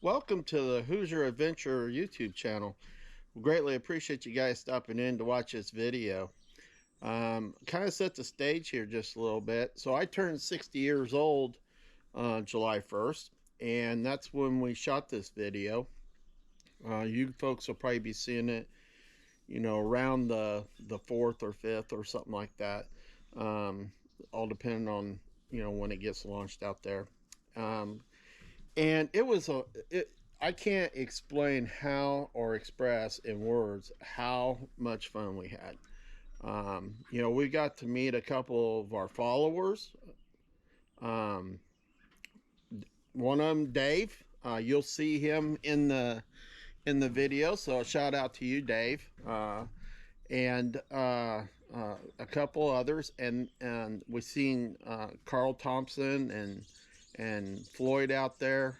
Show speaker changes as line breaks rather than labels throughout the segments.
Welcome to the Whozer Adventure YouTube channel. We greatly appreciate you guys stopping in to watch this video. Kind of set the stage here just a little bit. So I turned 60 years old July 1st, and that's when we shot this video. You folks will probably be seeing it, around the 4th or 5th or something like that. All depending on, when it gets launched out there. And it was I can't explain how or express in words how much fun we had. We got to meet a couple of our followers. One of them, Dave. You'll see him in the video. So shout out to you, Dave. And a couple others, and we seen Carl Thompson and Floyd out there.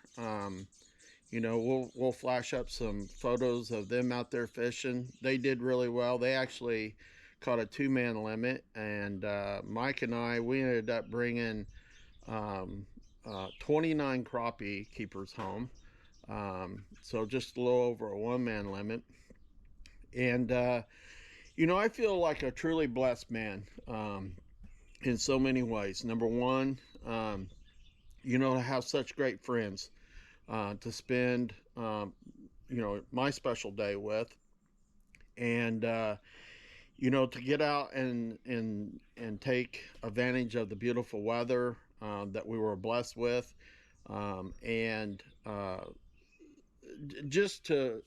We'll flash up some photos of them out there fishing. They did really well. They actually caught a 2-man limit, and Mike and we ended up bringing 29 crappie keepers home. So just a little over a 1-man limit. And I feel like a truly blessed man in so many ways. Number one, to have such great friends to spend, my special day with, and to get out and take advantage of the beautiful weather that we were blessed with, and just to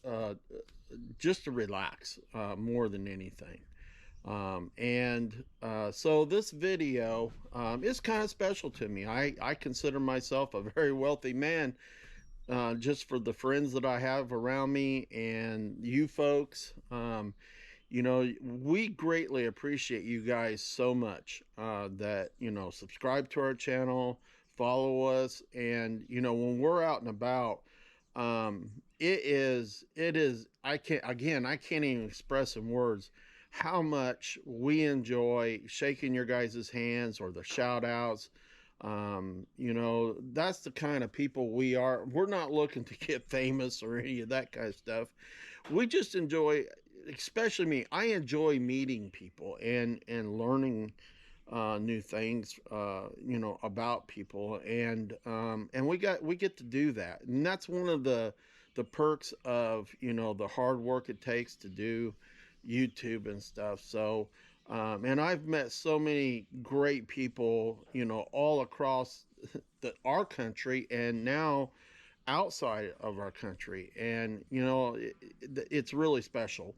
relax more than anything. So this video is kind of special to me. I consider myself a very wealthy man just for the friends that I have around me, and you folks. We greatly appreciate you guys so much that subscribe to our channel, follow us, and when we're out and about, it is I can't even express in words how much we enjoy shaking your guys' hands or the shout outs. That's the kind of people we are. We're not looking to get famous or any of that kind of stuff. We just enjoy, especially me, I enjoy meeting people and learning new things, about people, and we get to do that. And that's one of the perks of, the hard work it takes to do YouTube and stuff. So and I've met so many great people, all across our country, and now outside of our country, and it's really special.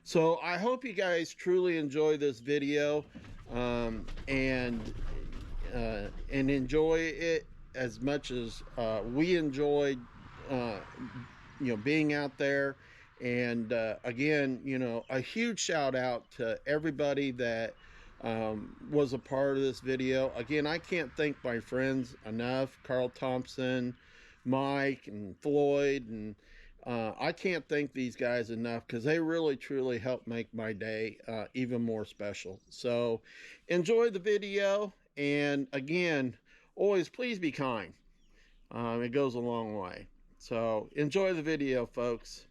So I hope you guys truly enjoy this video, and enjoy it as much as we enjoyed being out there. And again, a huge shout out to everybody that was a part of this video. Again, I can't thank my friends enough. Carl Thompson, Mike, and Floyd, and I can't thank these guys enough, because they really truly helped make my day even more special. So enjoy the video, and again, always please be kind. It goes a long way. So enjoy the video, folks.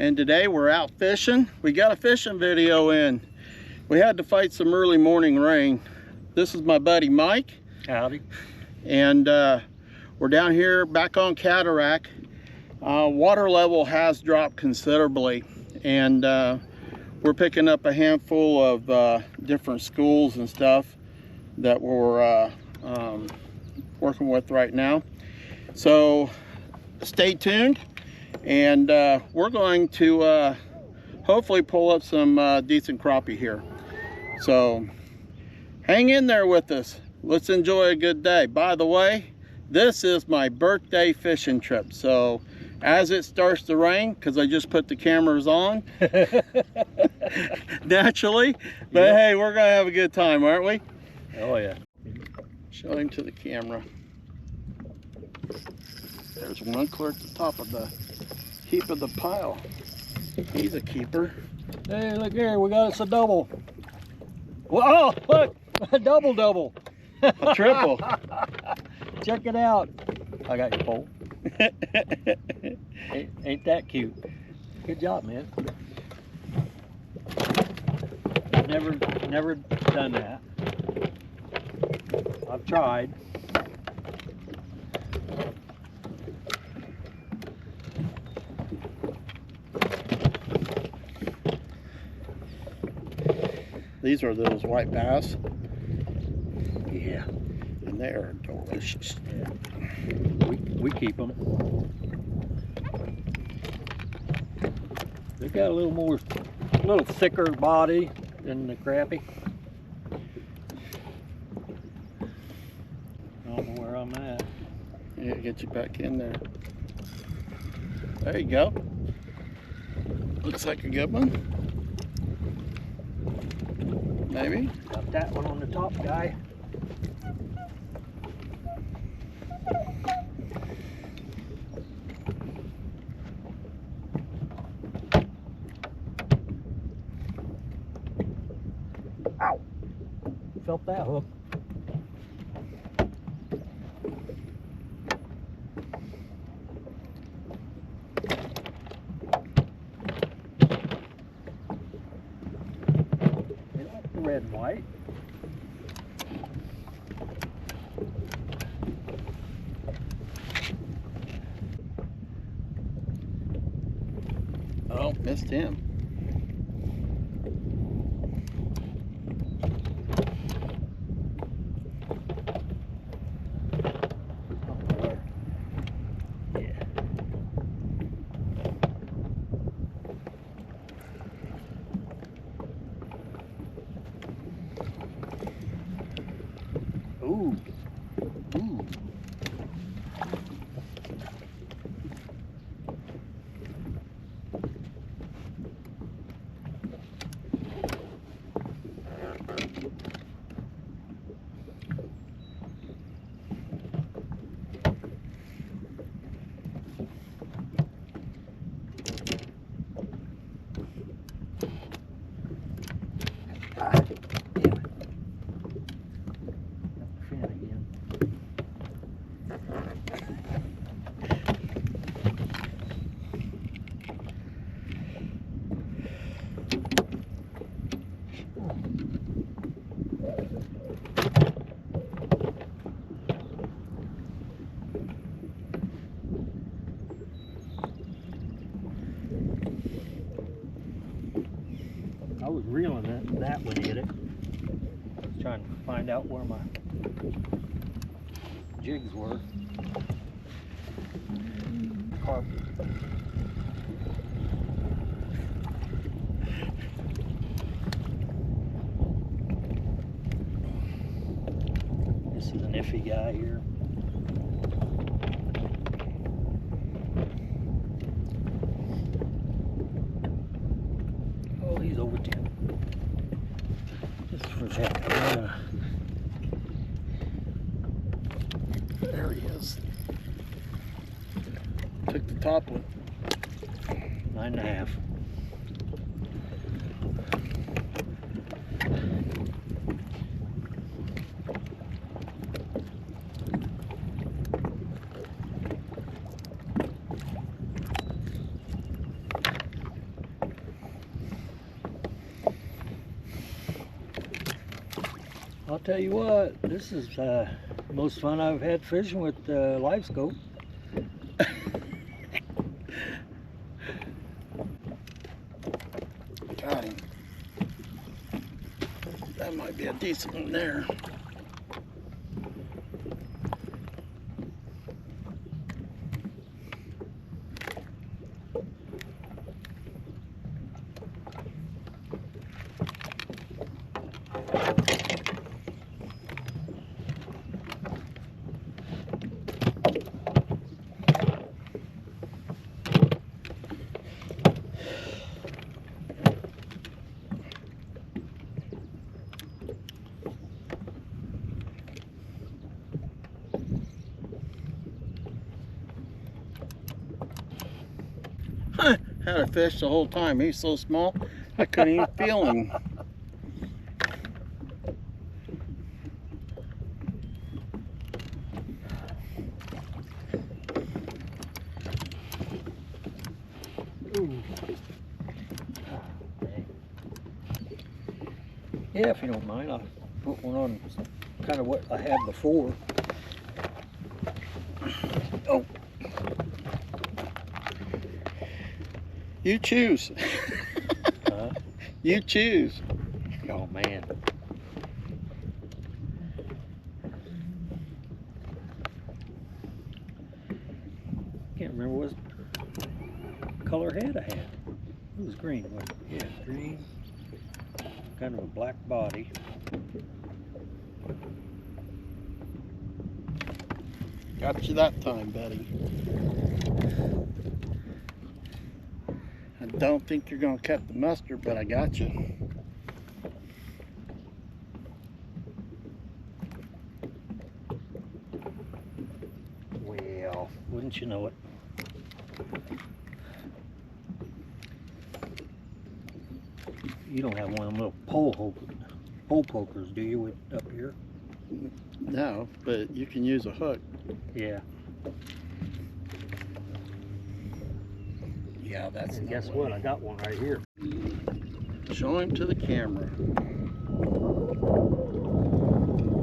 and today we're out fishing. We got a fishing video in. We had to fight some early morning rain. This is my buddy Mike.
Howdy.
And we're down here back on Cataract. Water level has dropped considerably, and we're picking up a handful of different schools and stuff that we're working with right now. So stay tuned, and we're going to hopefully pull up some decent crappie here. So hang in there with us. Let's enjoy a good day. By the way, this is my birthday fishing trip. So as it starts to rain, because I just put the cameras on, naturally, but yep. Hey, we're gonna have a good time, aren't we?
Oh yeah.
Show him to the camera. There's one clear at the top of the heap of the pile. He's a keeper.
Hey, look here, we got us a double. Oh, look, a double.
A triple.
Check it out. I got your pole. ain't that cute? Good job, man. I've never done that. I've tried.
These are those white bass.
Yeah.
And they are delicious.
Yeah. We keep them. They got a little thicker body than the crappie. I don't know where I'm at.
Yeah, get you back in there. There you go. Looks like a good one. Maybe.
Got that one on the top, guy. Ow! Felt that hook. Red and white.
Oh, missed him.
Yeah. Ooh. Ooh. I was reeling that when it hit it. I was trying to find out where my jigs were. Carp. This is an iffy guy here. Oh, he's over 10. Just for that.
There he is. Took the top one.
9.5. I'll tell you what, this is the most fun I've had fishing with live scope.
Got him. That might be a decent one there. Had a fish the whole time. He's so small, I couldn't even feel him.
Ooh. Yeah, if you don't mind, I'll put one on kind of what I had before. Oh.
You choose. You choose.
Oh man. Can't remember what color head I had. It was green, wasn't it? Yeah, green. Kind of a black body.
Got you that time, buddy. I don't think you're gonna cut the mustard, but I got you.
Well, wouldn't you know it? You don't have one of them little pole pokers, do you, up here?
No, but you can use a hook.
Yeah.
Yeah, that's.
And guess what? I got one right here.
Show him to the camera.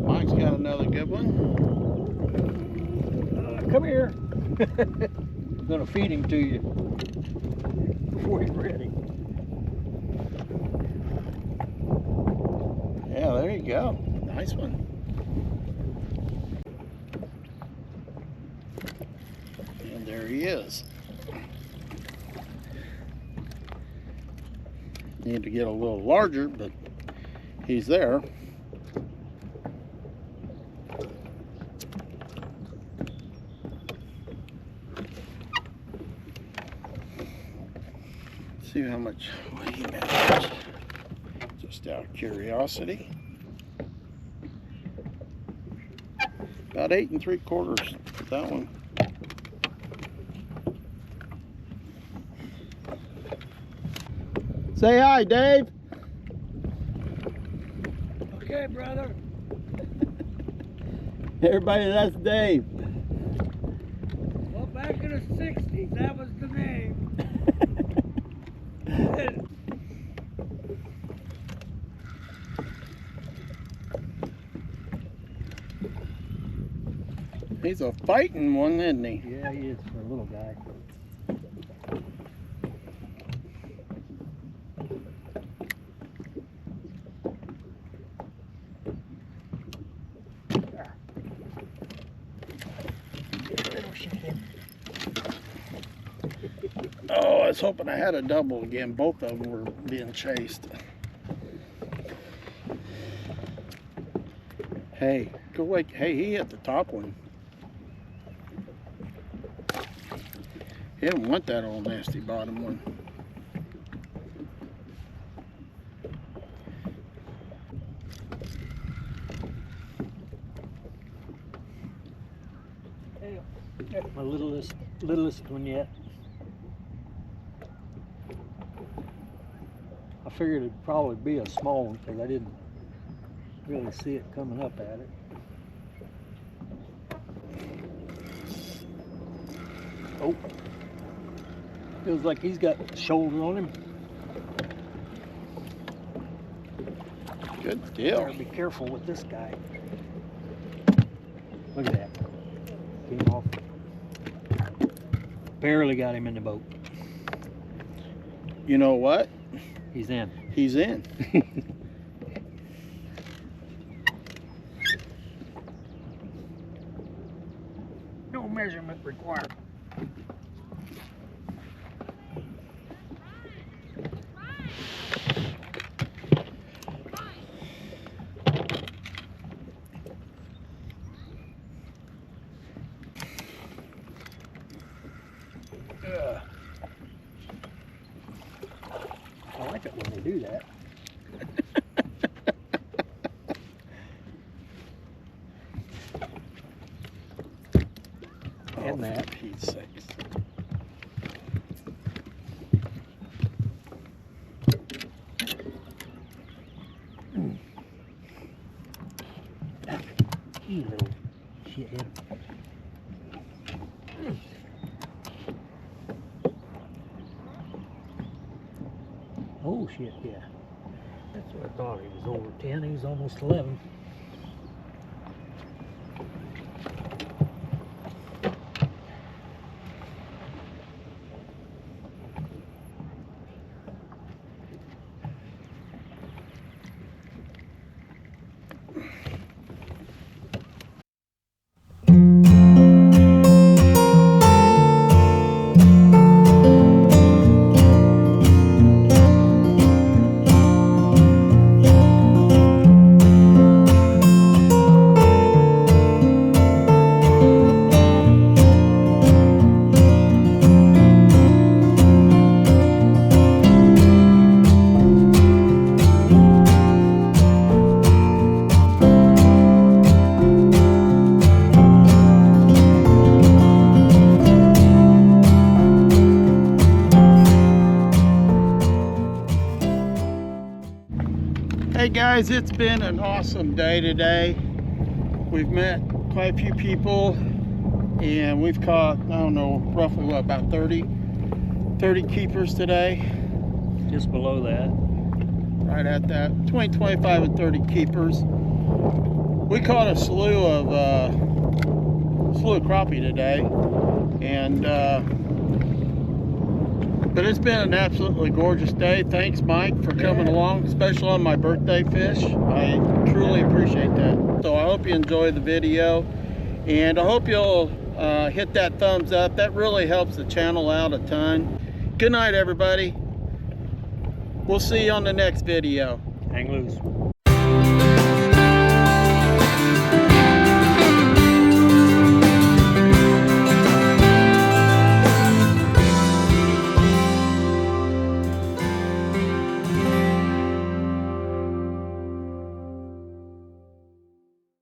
Mike's got another good one.
Come here. I'm gonna feed him to you before he's ready.
Yeah, there you go. Nice one. And there he is. Need to get a little larger, but he's there. See how much weight he measures. Just out of curiosity. About 8 3/4. That one. Say hi, Dave.
Okay, brother.
Everybody, that's Dave.
Well, back in the 60s, that was the name.
He's a fighting one, isn't he?
Yeah, he is for a little guy.
Oh, I was hoping I had a double again. Both of them were being chased. Hey, go away. Hey, he hit the top one. He didn't want that old nasty bottom one.
Hey, that's my littlest one yet. I figured it'd probably be a small one because I didn't really see it coming up at it. Oh, feels like he's got shoulder on him.
Good deal.
Better be careful with this guy. Look at that. Came off. Barely got him in the boat.
You know what?
He's in.
He's in.
No measurement required. I like it when they do that. And that.
For Pete's sakes.
You little shithead. Oh shit, yeah. That's what I thought. He was over 10. He was almost 11.
Hey guys, it's been an awesome day today. We've met quite a few people and we've caught, I don't know, roughly what, about 30 keepers today.
Just below that.
Right at that, between 25 and 30 keepers. We caught a slew of crappie today, and but it's been an absolutely gorgeous day. Thanks, Mike, for coming along, especially on my birthday fish. I truly appreciate that. So I hope you enjoy the video, and I hope you'll hit that thumbs up. That really helps the channel out a ton. Good night, everybody. We'll see you on the next video.
Hang loose.